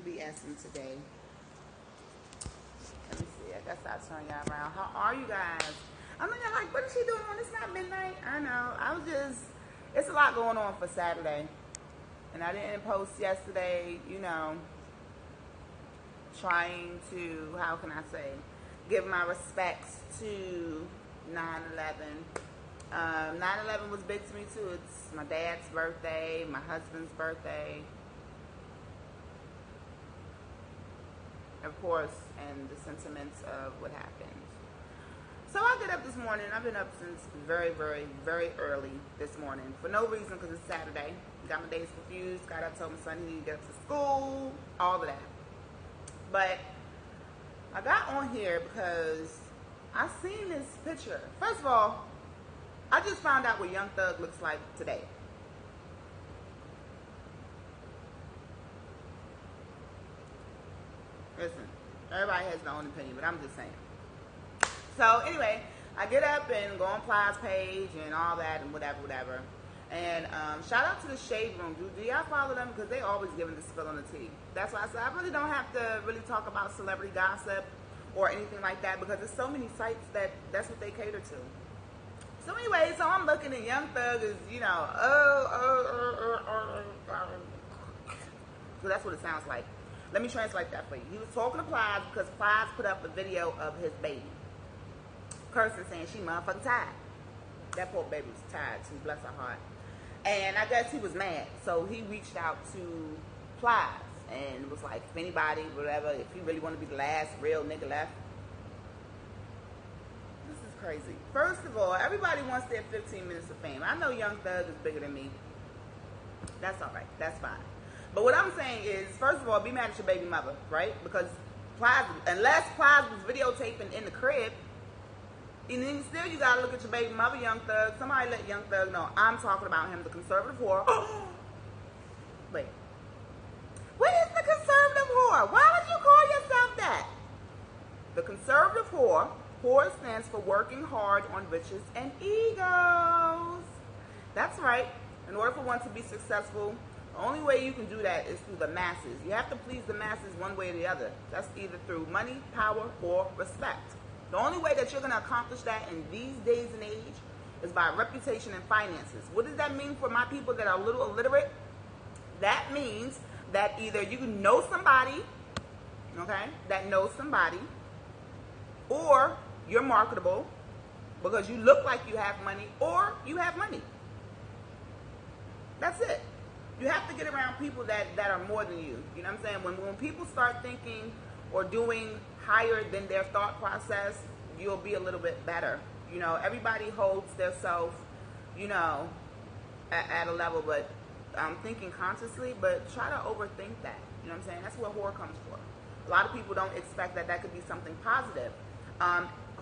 BSing today. Let me see. I guess I'll turn y'all around. How are you guys? I know y'all like, what is she doing on? It's not midnight. I know. It's a lot going on for Saturday. And I didn't post yesterday, trying to, how can I say, give my respects to 9/11. 9/11 was big to me too. It's my dad's birthday, my husband's birthday, of course, and the sentiments of what happened. So I get up this morning. I've been up since very, very, very early this morning for no reason, because it's Saturday. Got my days confused. Got up, told my son he needed to get up to school, all of that. But I got on here because I seen this picture. First of all, I just found out what Young Thug looks like today. Listen, everybody has their own opinion, but I'm just saying. So anyway, I get up and go on Plies page and all that and whatever. And shout out to the Shade Room. Do y'all follow them? Because they always giving the spill on the tea. That's why I said I really don't have to really talk about celebrity gossip or anything like that, because there's so many sites that's what they cater to. So anyway, so I'm looking at Young Thug is, so that's what it sounds like. Let me translate that for you. He was talking to Plies because Plies put up a video of his baby. Cursing, saying she motherfucking tired. That poor baby was tired too, bless her heart. And I guess he was mad, so he reached out to Plies and was like, if anybody, whatever, if he really want to be the last real nigga left. This is crazy. First of all, everybody wants their 15 minutes of fame. I know Young Thug is bigger than me. That's all right. That's fine. But what I'm saying is, first of all, be mad at your baby mother, right? Because Plies, unless Plies was videotaping in the crib, and then still you gotta look at your baby mother, Young Thug. Somebody let Young Thug know I'm talking about him, the conservative whore. Wait. What is the conservative whore? Why would you call yourself that? The conservative whore. Whore stands for working hard on riches and egos. That's right. In order for one to be successful, the only way you can do that is through the masses. You have to please the masses one way or the other. That's either through money, power, or respect. The only way that you're going to accomplish that in these days and age is by reputation and finances. What does that mean for my people that are a little illiterate? That means that either you know somebody, okay, that knows somebody, or you're marketable because you look like you have money, or you have money. That's it. You have to get around people that are more than you. You know what I'm saying? When people start thinking or doing higher than their thought process, you'll be a little bit better. Everybody holds their self, at a level, but thinking consciously, but try to overthink that. You know what I'm saying? That's where whore comes from. A lot of people don't expect that could be something positive.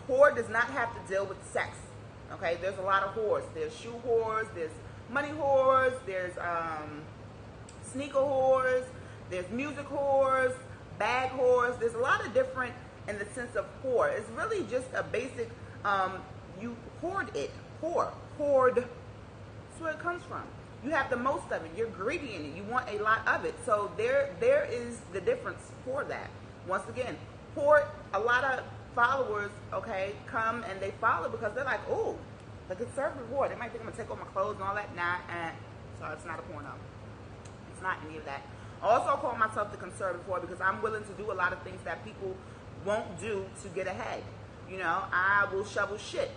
Whore does not have to deal with sex. Okay? There's a lot of whores. There's shoe whores, there's money whores, there's sneaker whores, there's music whores, bag whores. There's a lot of different in the sense of whore. It's really just a basic, you hoard it. Hoard. That's where it comes from. You have the most of it. You're greedy in it. You want a lot of it. So there is the difference for that. Once again, whore, a lot of followers, okay, come and they follow because they're like, oh, the conservative whore. They might think I'm going to take off my clothes and all that. Nah, so it's not a porno. It's not any of that. I also call myself the conservative whore because I'm willing to do a lot of things that people won't do to get ahead. I will shovel shit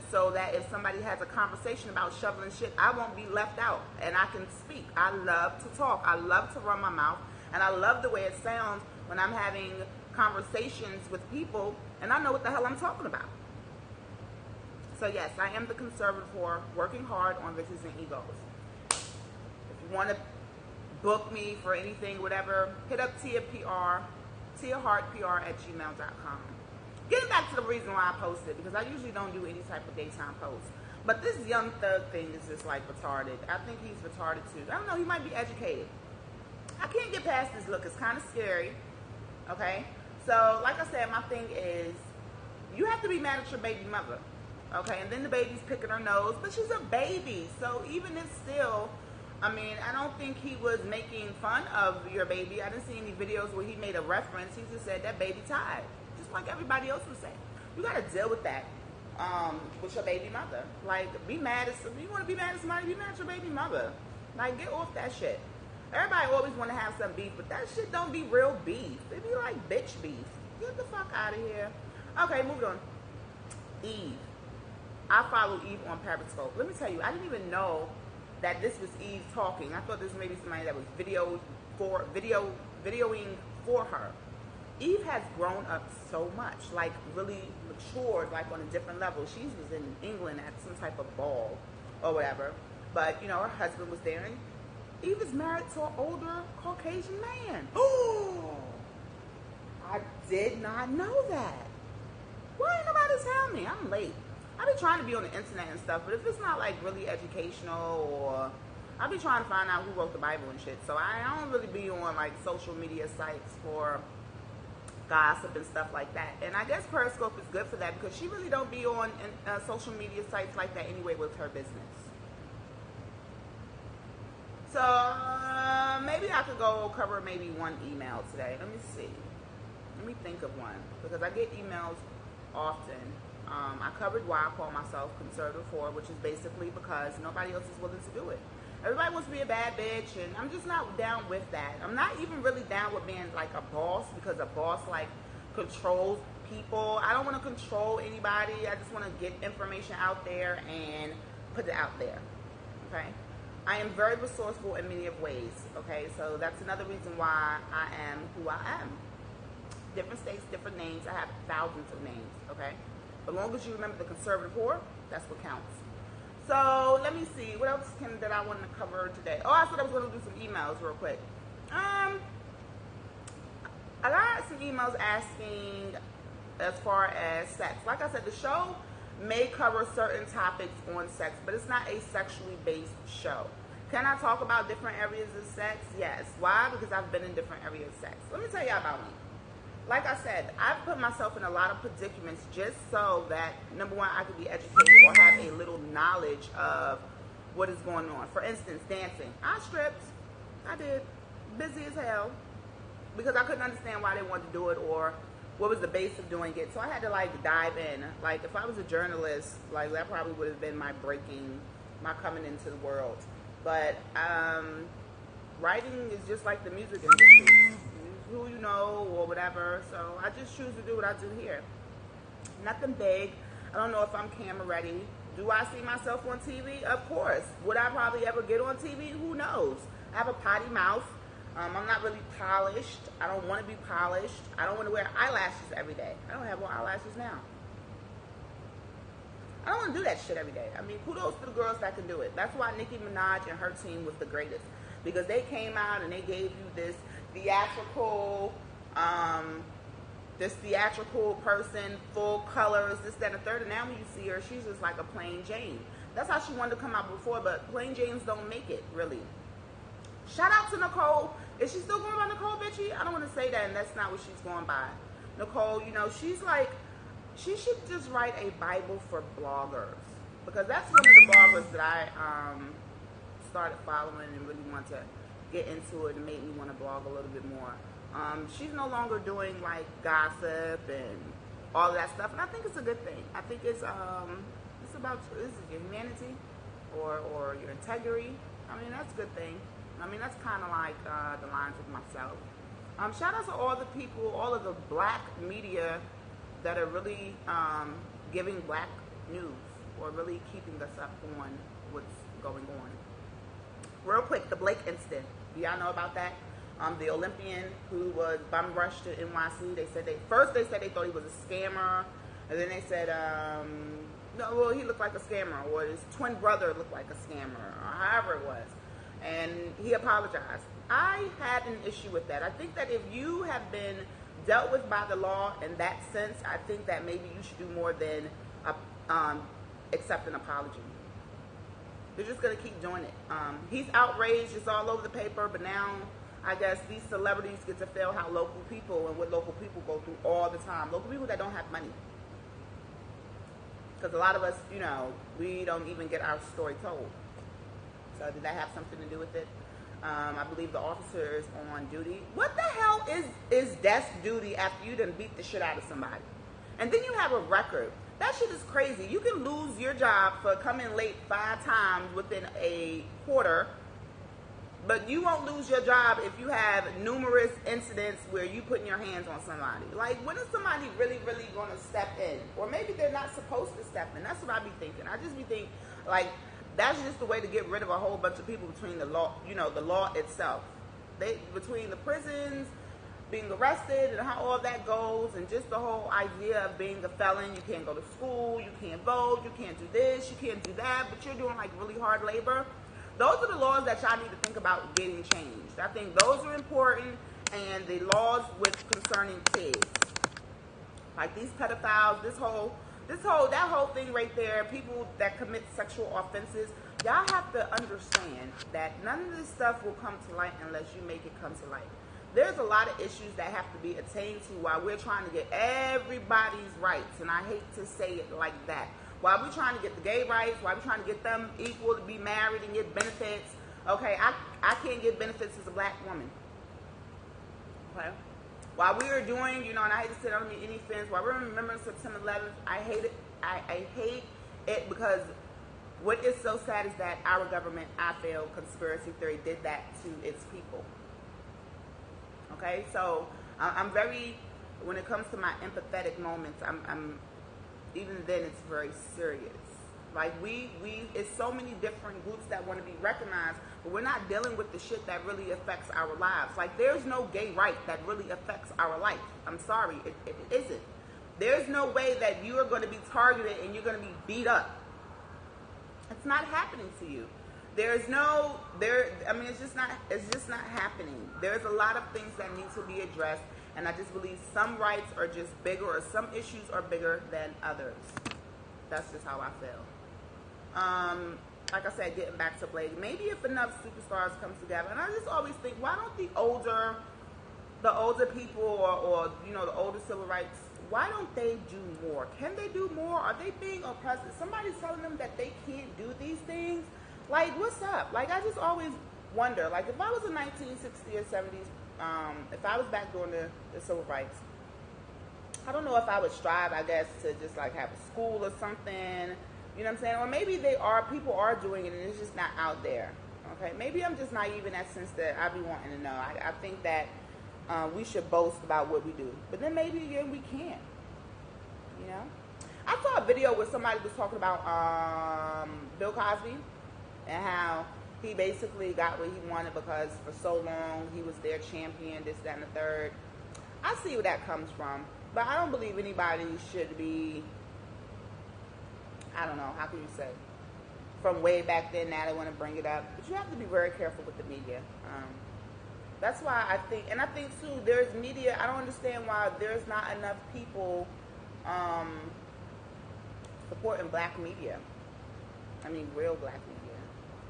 so that if somebody has a conversation about shoveling shit, I won't be left out and I can speak. I love to talk. I love to run my mouth, and I love the way it sounds when I'm having conversations with people and I know what the hell I'm talking about. So yes, I am the conservative whore, working hard on riches and egos. If you want to book me for anything, whatever, hit up TiaHartPR@gmail.com. Getting back to the reason why I posted, because I usually don't do any type of daytime posts. But this Young Thug thing is just like retarded. I think he's retarded too. I don't know, he might be educated. I can't get past this look. It's kind of scary. Okay? So, like I said, my thing is, you have to be mad at your baby mother. Okay? And then the baby's picking her nose, but she's a baby. So even if still, I mean, I don't think he was making fun of your baby. I didn't see any videos where he made a reference. He just said that baby tied, just like everybody else would say. You got to deal with that with your baby mother. Like, be mad at somebody. You want to be mad at somebody, be mad at your baby mother. Like, get off that shit. Everybody always want to have some beef, but that shit don't be real beef. It be like bitch beef. Get the fuck out of here. Okay, moving on. Eve. I follow Eve on Periscope. Let me tell you, I didn't even know that this was Eve talking. I thought this was maybe somebody that was videoing for her. Eve has grown up so much, like really matured, like on a different level. She was in England at some type of ball or whatever, but you know, her husband was there, and Eve is married to an older Caucasian man. Oh, I did not know that. Why ain't nobody tell me? I'm late. I be trying to be on the internet and stuff, but if it's not like really educational, or I be trying to find out who wrote the Bible and shit. So I don't really be on like social media sites for gossip and stuff like that. And I guess Periscope is good for that because she really don't be on social media sites like that anyway with her business. So maybe I could go cover maybe one email today. Let me see. Let me think of one because I get emails often. I covered why I call myself conservative whore, which is basically because nobody else is willing to do it. Everybody wants to be a bad bitch, and I'm just not down with that. I'm not even really down with being like a boss, because a boss like controls people. I don't want to control anybody. I just want to get information out there and put it out there. Okay. I am very resourceful in many of ways. Okay, so that's another reason why I am who I am. Different states, different names. I have thousands of names. Okay. As long as you remember the conservative whore, that's what counts. So let me see, what else that I want to cover today? Oh, I said I was going to do some emails real quick. I got some emails asking as far as sex. Like I said, the show may cover certain topics on sex, but it's not a sexually based show. Can I talk about different areas of sex? Yes. Why? Because I've been in different areas of sex. Let me tell you about me. Like I said, I've put myself in a lot of predicaments just so that, number one, I could be educated or have a little knowledge of what is going on. For instance, dancing. I stripped. I did. Busy as hell. Because I couldn't understand why they wanted to do it or what was the base of doing it. So I had to like dive in. Like if I was a journalist, like that probably would have been my coming into the world. But writing is just like the music industry. Who you know or whatever, so I just choose to do what I do here. Nothing big. I don't know if I'm camera ready. Do I see myself on TV? Of course. Would I probably ever get on TV? Who knows? I have a potty mouth. I'm not really polished. I don't want to be polished. I don't want to wear eyelashes every day. I don't have more eyelashes now. I don't want to do that shit every day. I mean, kudos to the girls that can do it. That's why Nicki Minaj and her team was the greatest, because they came out and they gave you this theatrical person, full colors, this, that, and the third, and now when you see her, she's just like a plain Jane. That's how she wanted to come out before, but plain Janes don't make it, really. Shout out to Nicole. Is she still going by Nicole Bitchy? I don't want to say that, and that's not what she's going by. Nicole, you know, she's like, she should just write a Bible for bloggers, because that's one of the bloggers that I started following and really want to get into it and made me want to blog a little bit more. She's no longer doing like gossip and all of that stuff, and I think it's a good thing. I think it's about your humanity or your integrity. I mean, that's a good thing. I mean, that's kind of like the lines with myself. Shout out to all the people, all of the black media that are really giving black news or really keeping us up on what's going on. Real quick, the Blake incident. Do y'all know about that? The Olympian who was bum rushed to NYC. They said they thought he was a scammer, and then they said no, well, he looked like a scammer, or his twin brother looked like a scammer, or however it was, and he apologized. I had an issue with that. I think that if you have been dealt with by the law in that sense, I think that maybe you should do more than accept an apology. They're just going to keep doing it. He's outraged. It's all over the paper. But now, I guess, these celebrities get to feel how local people and what local people go through all the time. Local people that don't have money. Because a lot of us, you know, we don't even get our story told. So did that have something to do with it? I believe the officer is on duty. What the hell is desk duty after you done beat the shit out of somebody? And then you have a record. That shit is crazy. You can lose your job for coming late 5 times within a quarter, but you won't lose your job if you have numerous incidents where you putting your hands on somebody. Like, when is somebody really, really going to step in? Or maybe they're not supposed to step in. That's what I be thinking. I just be thinking, like, that's just the way to get rid of a whole bunch of people between the law, the law itself. Between the prisons, being arrested, and how all that goes, and just the whole idea of being a felon. You can't go to school, you can't vote, you can't do this, you can't do that, but you're doing, like, really hard labor. Those are the laws that y'all need to think about getting changed. I think those are important, and the laws with concerning kids. Like these pedophiles, that whole thing right there, people that commit sexual offenses, y'all have to understand that none of this stuff will come to light unless you make it come to light. There's a lot of issues that have to be attained to while we're trying to get everybody's rights, and I hate to say it like that. While we're trying to get the gay rights, while we're trying to get them equal to be married and get benefits, okay, I can't get benefits as a black woman. Okay? While we are doing, and I hate to say, I don't mean any offense, while we're remembering September 11th, I hate it. I hate it because what is so sad is that our government, I feel, conspiracy theory, did that to its people. Okay? So I'm very, when it comes to my empathetic moments, I'm even then it's very serious. Like it's so many different groups that want to be recognized, but we're not dealing with the shit that really affects our lives. Like there's no gay right that really affects our life. I'm sorry, it isn't. There's no way that you are going to be targeted and you're going to be beat up. It's not happening to you. It's just not happening. There's a lot of things that need to be addressed, and I just believe some rights are just bigger, or some issues are bigger than others. That's just how I feel. Like I said, getting back to Blake, maybe if enough superstars come together, and I just always think, why don't the older people or the older civil rights, why don't they do more? Can they do more? Are they being oppressed? Is somebody telling them that they can't do these things? Like, what's up? Like, I just always wonder, like, if I was in 1960s or 70s, if I was back during the civil rights, I don't know if I would strive, I guess, to just, like, have a school or something, you know what I'm saying? Or maybe people are doing it and it's just not out there, okay? Maybe I'm just naive in that sense that I be wanting to know. I think that we should boast about what we do. But then maybe, again, we can't, I saw a video where somebody was talking about Bill Cosby and how he basically got what he wanted because for so long he was their champion, this, that, and the third. I see where that comes from, but I don't believe anybody should be, I don't know, how can you say, from way back then, now they want to bring it up. But you have to be very careful with the media. That's why I think too, there's media, I don't understand why there's not enough people supporting black media. I mean, real black media.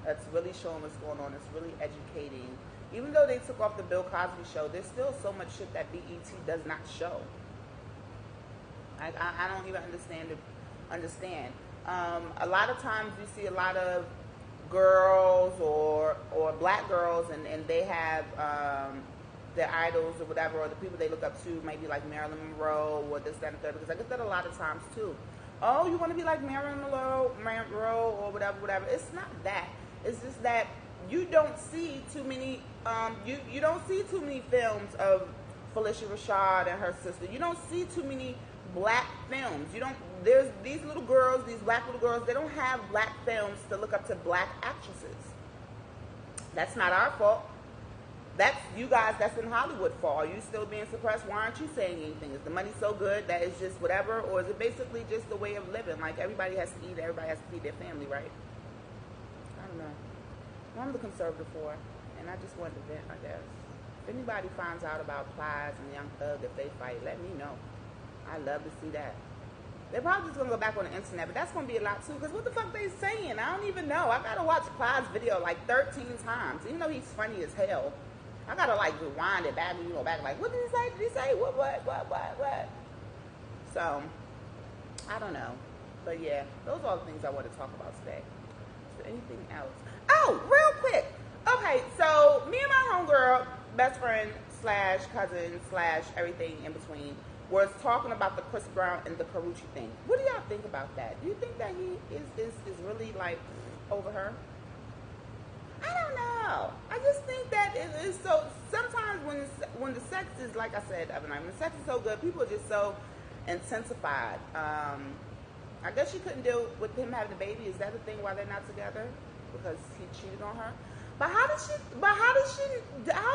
That's really showing what's going on. It's really educating. Even though they took off the Bill Cosby show, there's still so much shit that BET does not show. I don't even understand. A lot of times you see a lot of girls or black girls and they have their idols or whatever, or the people they look up to, maybe like Marilyn Monroe or this, that, and the third, because I get that a lot of times too. Oh, you want to be like Marilyn Monroe or whatever. It's not that. It's just that you don't see too many you don't see too many films of Felicia Rashad and her sister. You don't see too many black films. There's these black little girls, they don't have black films to look up to black actresses. That's not our fault. That's you guys that's in Hollywood fault. Are you still being suppressed? Why aren't you saying anything? Is the money so good that it's just whatever? Or is it basically just the way of living? Like everybody has to eat, everybody has to feed their family, right? I don't know. I'm the conservative for, and I just wanted to vent, I guess. If anybody finds out about Plies and Young Thug, if they fight, let me know. I'd love to see that. They're probably just going to go back on the internet, but that's going to be a lot too, because what the fuck they saying? I don't even know. I got to watch Plies' video like 13 times, even though he's funny as hell. I got to like rewind it back, back like, what did he say? Did he say? What? So, I don't know. But yeah, those are all the things I want to talk about today. Is there anything else? Oh, real quick. Okay, so me and my homegirl, best friend slash cousin slash everything in between, was talking about the Chris Brown and the Carucci thing. What do y'all think about that? Do you think that he is really like over her? I don't know. I just think that it is so. Sometimes when the sex is, like I said the other night, when the sex is so good, people are just so intensified. I guess she couldn't deal with him having a baby. Is that the thing why they're not together? Because he cheated on her. But how does she? But how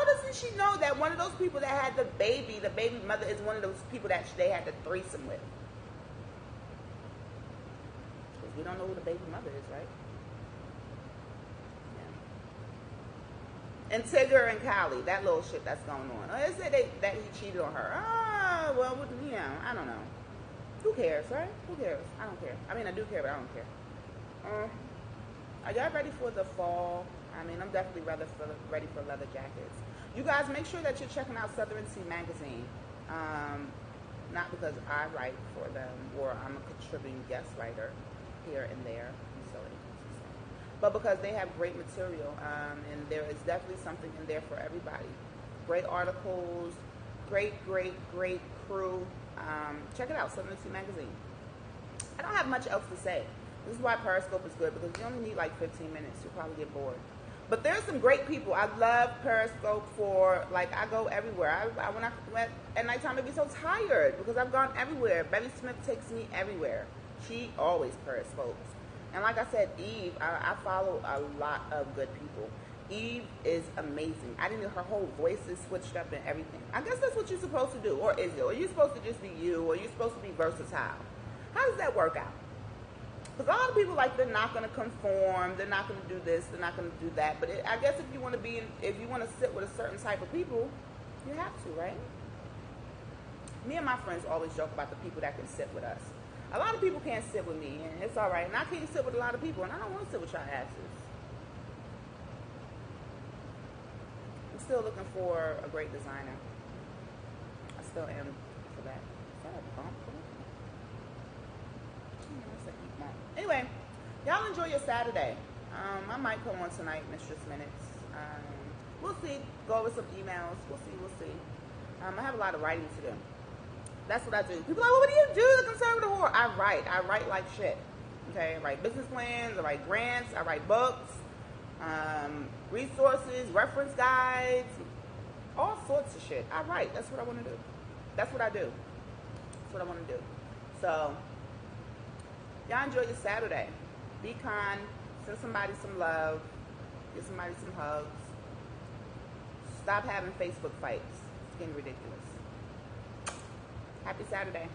doesn't she know that one of those people that had the baby mother, is one of those people that they had the threesome with? Because we don't know who the baby mother is, right? And Tigger and Kylie, that little shit that's going on. They said that he cheated on her. Ah, well, you know, I don't know. Who cares, right? Who cares? I don't care. I mean, I do care, but I don't care. Are y'all ready for the fall? I mean, I'm definitely ready for leather jackets. You guys, make sure that you're checking out Southern Sea magazine. Not because I write for them or I'm a contributing guest writer here and there. I'm silly. But because they have great material, and there is definitely something in there for everybody. Great articles, great crew. Check it out, Southern Sea magazine. I don't have much else to say. This is why Periscope is good, because you only need like 15 minutes. You'll probably get bored. But there's some great people. I love Periscope for, like, I go everywhere. When I went at nighttime, I'd be so tired because I've gone everywhere. Betty Smith takes me everywhere. She always Periscopes. And like I said, Eve, I follow a lot of good people. Eve is amazing. I didn't know her whole voice is switched up and everything. I guess that's what you're supposed to do. Or is it? Or you're supposed to just be you, or you're supposed to be versatile. How does that work out? Because a lot of people, like, they're not going to conform, they're not going to do this, they're not going to do that. But I guess if you want to sit with a certain type of people, you have to, right? Me and my friends always joke about the people that can sit with us. A lot of people can't sit with me, and it's all right. And I can't sit with a lot of people, and I don't want to sit with y'all asses. I'm still looking for a great designer. I still am for that. Is that a bump? Anyway, y'all enjoy your Saturday. I might come on tonight, Mistress Minutes. We'll see. Go over some emails. We'll see. I have a lot of writing to do. That's what I do. People are like, well, what do you do, the conservative whore? I write like shit. Okay, I write business plans, I write grants, I write books, resources, reference guides, all sorts of shit. I write. That's what I want to do. That's what I do. That's what I want to do. So, y'all enjoy your Saturday. Be kind. Send somebody some love. Give somebody some hugs. Stop having Facebook fights. It's getting ridiculous. Happy Saturday.